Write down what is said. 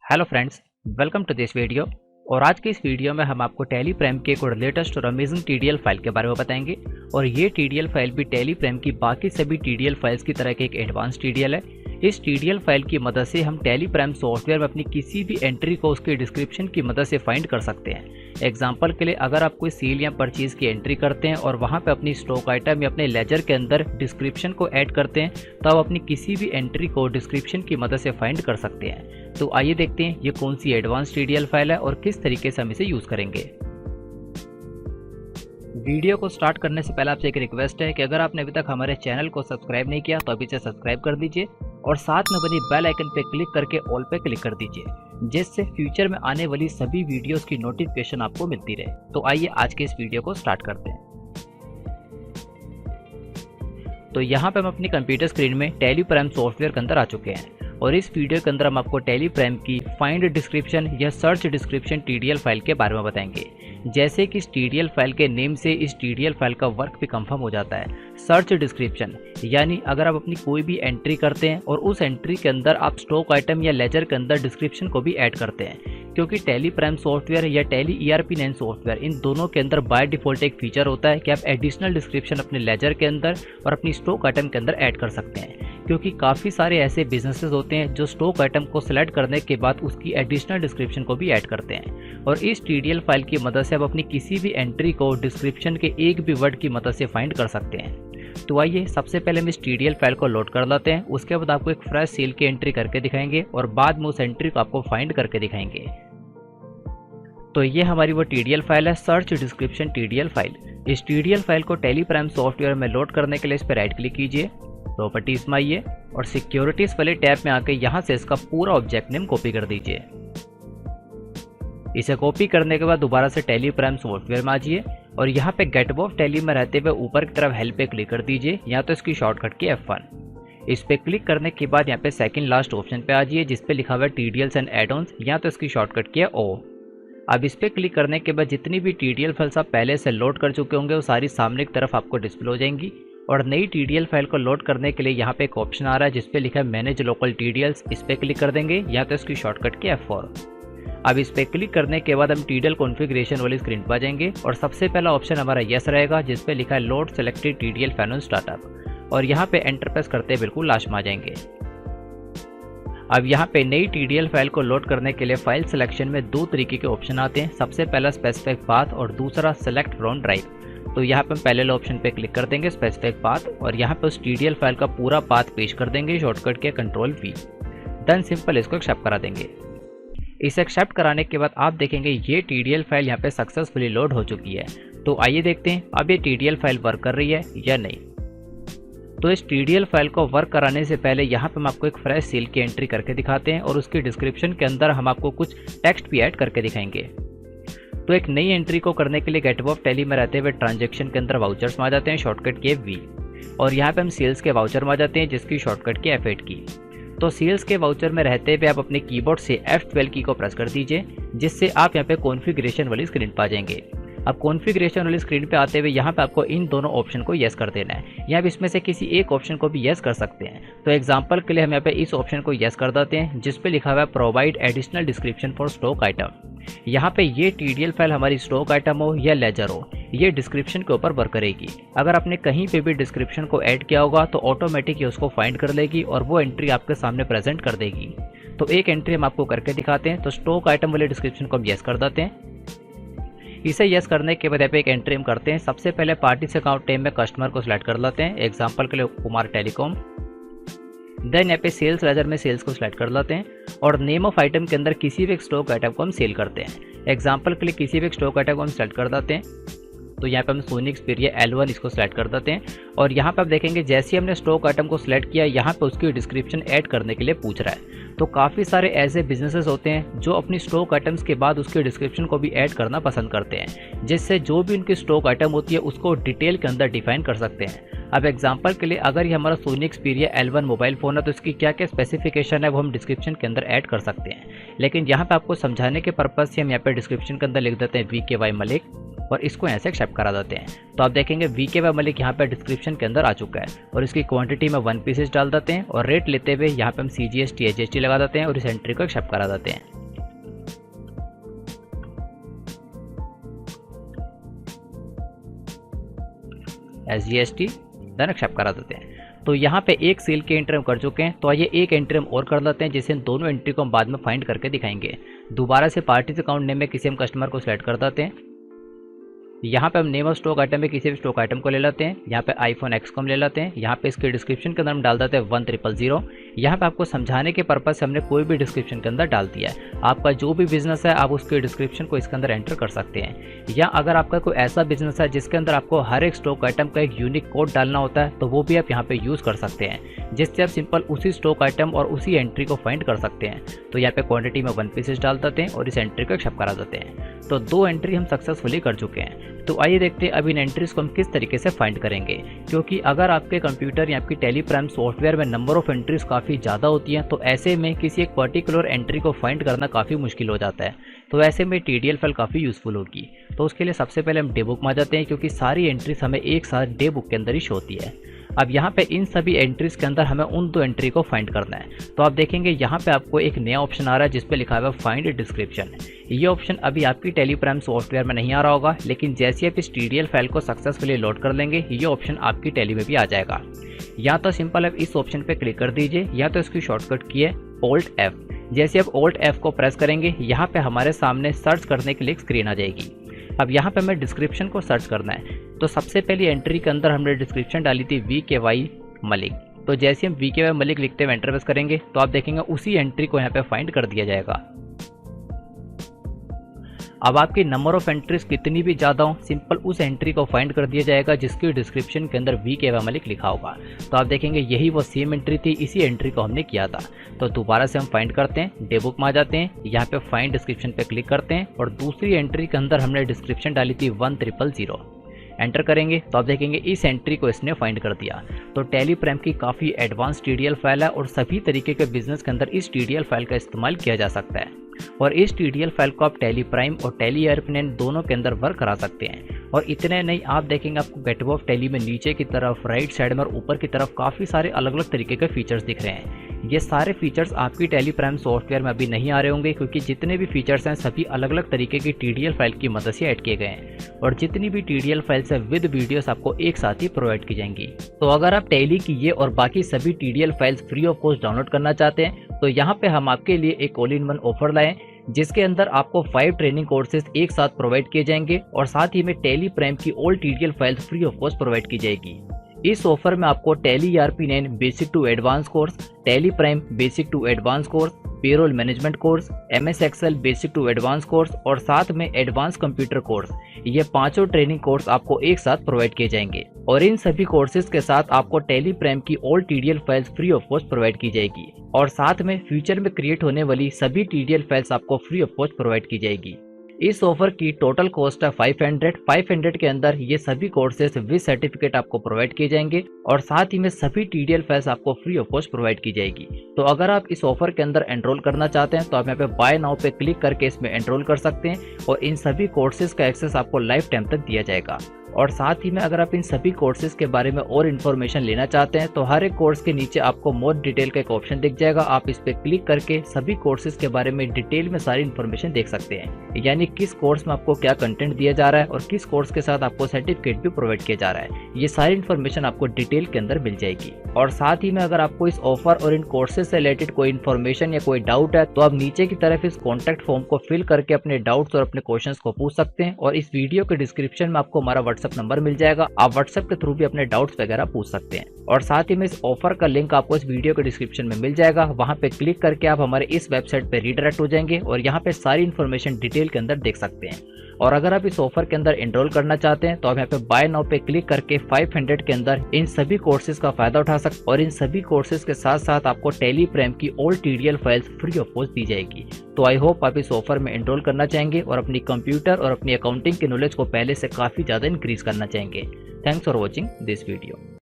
Hello friends, welcome to this video. और आज के इस वीडियो में हम आपको टैली प्राइम के एक और लेटेस्ट और अमेजिंग टीडीएल फाइल के बारे में बताएंगे। और ये टीडीएल फाइल भी टैली प्राइम की बाकी सभी टीडीएल फाइल्स की तरह के एक एडवांस टीडीएल है। इस टीडीएल फाइल की मदद से हम टैली प्राइम सॉफ्टवेयर में अपनी किसी भी एंट्री को उसके डिस्क्रिप्शन की मदद से फाइंड कर सकते हैं। एग्जाम्पल के लिए, अगर आप कोई सेल या परचेज की एंट्री करते हैं और वहाँ पे अपनी स्टॉक आइटम या अपने लेजर के अंदर डिस्क्रिप्शन को ऐड करते हैं, तो आप अपनी किसी भी एंट्री को डिस्क्रिप्शन की मदद से फाइंड कर सकते हैं। तो आइए देखते हैं ये कौन सी एडवांस टीडीएल फाइल है और किस तरीके से हम इसे यूज करेंगे। वीडियो को स्टार्ट करने से पहले आपसे एक रिक्वेस्ट है कि अगर आपने अभी तक हमारे चैनल को सब्सक्राइब नहीं किया तो अभी से सब्सक्राइब कर दीजिए और साथ में बनी बेल आइकन पे क्लिक करके ऑल पे क्लिक कर दीजिए, जिससे फ्यूचर में आने वाली सभी वीडियोस की नोटिफिकेशन आपको मिलती रहे। तो आइए आज के इस वीडियो को स्टार्ट करते हैं। तो यहाँ पे हम अपनी कंप्यूटर स्क्रीन में टैली प्राइम सॉफ्टवेयर के अंदर आ चुके हैं और इस वीडियो के अंदर हम आपको टैली प्राइम की फाइंड डिस्क्रिप्शन या सर्च डिस्क्रिप्शन टीडीएल फाइल के बारे में बताएंगे। जैसे कि इस टीडीएल फाइल के नेम से इस टीडीएल फाइल का वर्क भी कंफर्म हो जाता है। सर्च डिस्क्रिप्शन यानी अगर आप अपनी कोई भी एंट्री करते हैं और उस एंट्री के अंदर आप स्टॉक आइटम या लेजर के अंदर डिस्क्रिप्शन को भी ऐड करते हैं, क्योंकि टैली प्राइम सॉफ्टवेयर या टैली ERP9 सॉफ्टवेयर इन दोनों के अंदर बाय डिफॉल्ट एक फीचर होता है कि आप एडिशनल डिस्क्रिप्शन अपने लेजर के अंदर और अपनी स्टॉक आइटम के अंदर ऐड कर सकते हैं। क्योंकि काफ़ी सारे ऐसे बिजनेसेस होते हैं जो स्टॉक आइटम को सिलेक्ट करने के बाद उसकी एडिशनल डिस्क्रिप्शन को भी ऐड करते हैं, और इस टीडीएल फाइल की मदद से आप अपनी किसी भी एंट्री को डिस्क्रिप्शन के एक भी वर्ड की मदद से फाइंड कर सकते हैं। तो आइए सबसे पहले हम इस टीडीएल फाइल को लोड कर लेते हैं। उसके बाद आपको एक फ्रेश सेल की एंट्री करके दिखाएंगे और बाद में उस एंट्री को आपको फाइंड करके दिखाएंगे। तो ये हमारी वो टीडीएल फाइल है, सर्च डिस्क्रिप्शन टीडीएल फाइल। इस टीडीएल फाइल को टैली प्राइम सॉफ्टवेयर में लोड करने के लिए इस पर राइट क्लिक कीजिए, प्रॉपर्टीज में आइए और सिक्योरिटीज वाले टैब में आके यहाँ से इसका पूरा ऑब्जेक्ट नेम कॉपी कर दीजिए। इसे कॉपी करने के बाद दोबारा से टैली प्राइम सॉफ्टवेयर में आ जाइए और यहाँ पे गेट अबव टैली में रहते हुए ऊपर की तरफ हेल्प पे क्लिक कर दीजिए, या तो इसकी शॉर्टकट की F1। इस पे क्लिक करने के बाद यहाँ पे सेकंड लास्ट ऑप्शन पे आ जाइए जिसपे लिखा हुआ है टीडीएल्स एंड एड-ऑन्स, या तो इसकी शॉर्टकट की है O। अब इस पे क्लिक करने के बाद जितनी भी टीडीएल फाइल्स आप पहले से लोड कर चुके होंगे वो सारी सामने की तरफ आपको डिस्प्ले हो जाएंगी। और नई टीडीएल फाइल को लोड करने के लिए यहाँ पे एक ऑप्शन आ रहा है जिसपे लिखा है मैनेज लोकल टीडीएल्स, इस पे क्लिक कर देंगे, या तो इसकी शॉर्टकट की F4। अब इस पे क्लिक करने के बाद हम टीडीएल कॉन्फ़िगरेशन वाली स्क्रीन पर आ जाएंगे और सबसे पहला ऑप्शन हमारा यस रहेगा जिसपे लिखा है load selected TDL file on startup, और यहाँ पे एंटर प्रेस करते बिल्कुल लास्ट में आ जाएंगे। अब यहाँ पे नई टीडीएल फाइल को लोड करने के लिए फाइल सिलेक्शन में दो तरीके के ऑप्शन आते हैं। सबसे पहला स्पेसिफिक पाथ और दूसरा सेलेक्ट फ्रॉम ड्राइव। तो यहाँ पे हम पहले ऑप्शन पे क्लिक कर देंगे स्पेसिफिक पाथ, और यहाँ पे उस टीडीएल फाइल का पूरा पाथ पेश कर देंगे शॉर्टकट के Ctrl+V। देन सिंपल इसको एक्सेप्ट करा देंगे। इसे एक्सेप्ट कराने के बाद आप देखेंगे ये टीडीएल फाइल यहाँ पे सक्सेसफुली लोड हो चुकी है। तो आइए देखते हैं अब ये टीडीएल फाइल वर्क कर रही है या नहीं। तो इस टीडीएल फाइल को वर्क कराने से पहले यहाँ पे हम आपको एक फ्रेश सेल की एंट्री करके दिखाते हैं और उसकी डिस्क्रिप्शन के अंदर हम आपको कुछ टेक्स्ट भी ऐड करके दिखाएंगे। तो एक नई एंट्री को करने के लिए गेट अबव टैली में रहते हुए ट्रांजैक्शन के अंदर वाउचर्स में आ जाते हैं, शॉर्टकट की V, और यहाँ पे हम सेल्स के वाउचर में आ जाते हैं जिसकी शॉर्टकट की F8 की। तो सेल्स के वाउचर में रहते हुए आप अपने कीबोर्ड से F12 की को प्रेस कर दीजिए, जिससे आप यहाँ पे कॉन्फ़िगरेशन वाली स्क्रीन पर आ जाएंगे। अब कॉन्फ़िगरेशन वाली स्क्रीन पे आते हुए यहाँ पे आपको इन दोनों ऑप्शन को यस कर देना है, या आप इसमें से किसी एक ऑप्शन को भी यस कर सकते हैं। तो एग्जांपल के लिए हम यहाँ पे इस ऑप्शन को यस कर देते हैं जिस पे लिखा हुआ है provide additional description for stock item. यहाँ पे ये टीडीएल फाइल हमारी स्टॉक आइटम हो या लेजर हो, ये डिस्क्रिप्शन के ऊपर वर्क करेगी। अगर आपने कहीं पे भी डिस्क्रिप्शन को ऐड किया होगा तो ऑटोमेटिक ये उसको फाइंड कर लेगी और वो एंट्री आपके सामने प्रेजेंट कर देगी। तो एक एंट्री हम आपको करके दिखाते हैं। तो स्टॉक आइटम वाले डिस्क्रिप्शन को हम यस कर देते हैं। इसे यस करने के बाद यहाँ पे एक एंट्री हम करते हैं। सबसे पहले पार्टी से अकाउंट टेम में कस्टमर को सिलेक्ट कर लेते हैं, एग्जांपल के लिए कुमार टेलीकॉम। देन यहाँ पे सेल्स लेजर में सेल्स को सिलेक्ट कर लेते हैं और नेम ऑफ आइटम के अंदर किसी भी एक स्टॉक आइटम को हम सेल करते हैं। एग्जांपल के लिए किसी भी एक स्टॉक आइटम को हम सिलेक्ट कर देते हैं। तो यहाँ पे हम सोनी एक्सपीरिया L1 इसको सिलेक्ट कर देते हैं और यहाँ पे आप देखेंगे जैसे ही हमने स्टॉक आइटम को सिलेक्ट किया यहाँ पे उसकी डिस्क्रिप्शन ऐड करने के लिए पूछ रहा है। तो काफ़ी सारे ऐसे बिजनेसेस होते हैं जो अपनी स्टॉक आइटम्स के बाद उसके डिस्क्रिप्शन को भी ऐड करना पसंद करते हैं, जिससे जो भी उनकी स्टॉक आइटम होती है उसको डिटेल के अंदर डिफाइन कर सकते हैं। अब एग्जांपल के लिए अगर ये हमारा Sony Xperia L1 mobile phone है तो इसकी क्या क्या स्पेसिफिकेशन है वो हम डिस्क्रिप्शन के अंदर ऐड कर सकते हैं। लेकिन यहाँ पे आपको समझाने के पर्पज़ से हम यहाँ पे डिस्क्रिप्शन के अंदर लिख देते हैं VKY मलिक। और इसको यहाँ से एक्सेप्ट करा देते हैं। तो आप देखेंगे VKY मलिक यहाँ पे डिस्क्रिप्शन के अंदर आ चुका है और इसकी क्वांटिटी में 1 पीसेस डाल देते हैं और रेट लेते हुए यहाँ पे हम CGST HST लगा देते हैं और इस एंट्री को एक्सेप्ट करा देते हैं। SGST देन एक्सेप्ट करा देते हैं। तो यहाँ पे एक सेल की एंट्री हम कर चुके हैं। तो आइए एक एंट्री हम और कर लेते हैं, जिसे दोनों एंट्री को हम बाद में फाइंड करके दिखाएंगे। दोबारा से पार्टीज अकाउंट नेम में किसी हम कस्टमर को सिलेक्ट कर देते हैं। यहाँ पे हम नेम ऑफ स्टॉक आइटम में किसी भी स्टॉक आइटम को ले लेते हैं। यहाँ पे iPhone X को हम ले लेते हैं। यहाँ पे इसके डिस्क्रिप्शन के अंदर हम डाल देते हैं 1000। यहाँ पे आपको समझाने के पर्पज से हमने कोई भी डिस्क्रिप्शन के अंदर डाल दिया है। आपका जो भी बिजनेस है आप उसके डिस्क्रिप्शन को इसके अंदर एंटर कर सकते हैं। या अगर आपका कोई ऐसा बिजनेस है जिसके अंदर आपको हर एक स्टॉक आइटम का एक यूनिक कोड डालना होता है, तो वो भी आप यहाँ पे यूज़ कर सकते हैं, जिससे आप सिंपल उसी स्टॉक आइटम और उसी एंट्री को फाइंड कर सकते हैं। तो यहाँ पे क्वांटिटी में 1 पीसेस डाल देते हैं और इस एंट्री को एक्सेप्ट करा देते हैं। तो 2 एंट्री हम सक्सेसफुली कर चुके हैं। तो आइए देखते हैं अब इन एंट्रीज को हम किस तरीके से फाइंड करेंगे, क्योंकि अगर आपके कंप्यूटर या आपकी टेली प्राइम सॉफ्टवेयर में नंबर ऑफ एंट्रीज काफ़ी ज़्यादा होती हैं, तो ऐसे में किसी एक पर्टिकुलर एंट्री को फाइंड करना काफ़ी मुश्किल हो जाता है। तो ऐसे में TDL फाइल काफ़ी यूज़फुल होगी। तो उसके लिए सबसे पहले हम डे बुक में आ जाते हैं, क्योंकि सारी एंट्रीज हमें एक साथ डे बुक के अंदर ही शो होती है। अब यहाँ पे इन सभी एंट्रीज के अंदर हमें उन 2 एंट्री को फाइंड करना है। तो आप देखेंगे यहाँ पे आपको एक नया ऑप्शन आ रहा है जिस पे लिखा हुआ है फाइंड डिस्क्रिप्शन। ये ऑप्शन अभी आपकी टेली प्राइम सॉफ्टवेयर में नहीं आ रहा होगा, लेकिन जैसे आप इस TDL फाइल को सक्सेसफुली लोड कर लेंगे, ये ऑप्शन आपकी टेली में भी आ जाएगा। या तो सिंपल आप इस ऑप्शन पे क्लिक कर दीजिए, या तो इसकी शॉर्टकट की है Alt F। जैसे आप Alt F को प्रेस करेंगे, यहाँ पे हमारे सामने सर्च करने के लिए एक स्क्रीन आ जाएगी। अब यहाँ पे हमें डिस्क्रिप्शन को सर्च करना है। तो सबसे पहली एंट्री के अंदर हमने डिस्क्रिप्शन डाली थी VKY मलिक। तो जैसे हम VKY मलिक लिखते हुए एंटर प्रेस करेंगे, तो आप देखेंगे उसी एंट्री को यहाँ पे फाइंड कर दिया जाएगा। अब आपकी नंबर ऑफ एंट्रीज कितनी भी ज़्यादा हो, सिंपल उस एंट्री को फाइंड कर दिया जाएगा जिसकी डिस्क्रिप्शन के अंदर VKY मलिक लिखा होगा। तो आप देखेंगे यही वो सेम एंट्री थी, इसी एंट्री को हमने किया था। तो दोबारा से हम फाइंड करते हैं, डे बुक में आ जाते हैं, यहाँ पे फाइंड डिस्क्रिप्शन पे क्लिक करते हैं और दूसरी एंट्री के अंदर हमने डिस्क्रिप्शन डाली थी 1000। एंटर करेंगे तो आप देखेंगे इस एंट्री को इसने फाइंड कर दिया। तो टेली प्राइम की काफ़ी एडवांस TDL फाइल है और सभी तरीके के बिजनेस के अंदर इस TDL फाइल का इस्तेमाल किया जा सकता है। और इस TDL फाइल को आप टेली प्राइम और टेली एयरप्लेन दोनों के अंदर वर्क करा सकते हैं। और इतने नहीं, आप देखेंगे आपको गेटवे ऑफ टेली में नीचे की तरफ, राइट साइड में और ऊपर की तरफ काफ़ी सारे अलग अलग तरीके के फीचर्स दिख रहे हैं। ये सारे फीचर्स आपकी टेली प्राइम सॉफ्टवेयर में अभी नहीं आ रहे होंगे, क्योंकि जितने भी फीचर्स हैं सभी अलग अलग तरीके की TDL फाइल की मदद से ऐड किए गए हैं। और जितनी भी TDL फाइल्स है विद वीडियोस आपको एक साथ ही प्रोवाइड की जाएंगी। तो अगर आप टेली की ये और बाकी सभी TDL files free of cost download करना चाहते हैं, तो यहाँ पे हम आपके लिए एक ऑल इन वन ऑफर लाए, जिसके अंदर आपको 5 ट्रेनिंग कोर्सेज एक साथ प्रोवाइड किए जाएंगे और साथ ही में टेली प्राइम की all TDL files free of cost provide की जाएगी। इस ऑफर में आपको Tally ERP9 basic to advance course, Tally Prime basic to advance course, payroll management course, MS Excel basic to advance course और साथ में advance computer course, ये 5 training course आपको एक साथ प्रोवाइड किए जाएंगे। और इन सभी कोर्सेज के साथ आपको टेली प्राइम की all TDL files free of cost provide की जाएगी और साथ में फ्यूचर में क्रिएट होने वाली सभी TDL फाइल्स आपको फ्री ऑफ कॉस्ट प्रोवाइड की जाएगी। इस ऑफर की टोटल कॉस्ट है 500 के अंदर ये सभी कोर्सेज विद सर्टिफिकेट आपको प्रोवाइड किए जाएंगे और साथ ही में सभी TDL फाइल्स आपको फ्री ऑफ कॉस्ट प्रोवाइड की जाएगी। तो अगर आप इस ऑफर के अंदर एनरोल करना चाहते हैं तो आप यहाँ पे बाय नाउ पे क्लिक करके इसमें एनरोल कर सकते हैं और इन सभी कोर्सेज का एक्सेस आपको लाइफ टाइम तक दिया जाएगा। और साथ ही में अगर आप इन सभी कोर्सेज के बारे में और इन्फॉर्मेशन लेना चाहते हैं तो हर एक कोर्स के नीचे आपको मोर डिटेल का एक ऑप्शन दिख जाएगा। आप इस पे क्लिक करके सभी कोर्सेज के बारे में डिटेल में सारी इन्फॉर्मेशन देख सकते हैं, यानी किस कोर्स में आपको क्या कंटेंट दिया जा रहा है और किस कोर्स के साथ आपको सर्टिफिकेट भी प्रोवाइड किया जा रहा है। ये सारी इन्फॉर्मेशन आपको डिटेल के अंदर मिल जाएगी। और साथ ही में अगर आपको इस ऑफर और इन कोर्सेज से रिलेटेड कोई इन्फॉर्मेशन या कोई डाउट है तो आप नीचे की तरफ इस कॉन्टैक्ट फॉर्म को फिल करके अपने डाउट्स और अपने क्वेश्चंस को पूछ सकते हैं। और इस वीडियो के डिस्क्रिप्शन में आपको हमारा व्हाट्सएप नंबर मिल जाएगा, आप व्हाट्सएप के थ्रू भी अपने डाउट्स वगैरह पूछ सकते हैं। और साथ ही में इस ऑफर का लिंक आपको इस वीडियो के डिस्क्रिप्शन में मिल जाएगा, वहां पे क्लिक करके आप हमारे इस वेबसाइट पे रीडायरेक्ट हो जाएंगे और यहाँ पे सारी इन्फॉर्मेशन डिटेल के अंदर देख सकते हैं। और अगर आप इस ऑफर के अंदर एनरोल करना चाहते हैं तो आप यहाँ पे बाय नाउ पे क्लिक करके 500 के अंदर इन सभी कोर्सेज का फायदा उठा सकते और इन सभी कोर्सेज के साथ साथ आपको टेली प्राइम की all TDL files free of cost दी जाएगी। तो आई होप आप इस ऑफर में एनरोल करना चाहेंगे और अपनी कंप्यूटर और अपनी अकाउंटिंग की नॉलेज को पहले से काफी ज्यादा इंक्रीज करना चाहेंगे। Thanks for watching this video.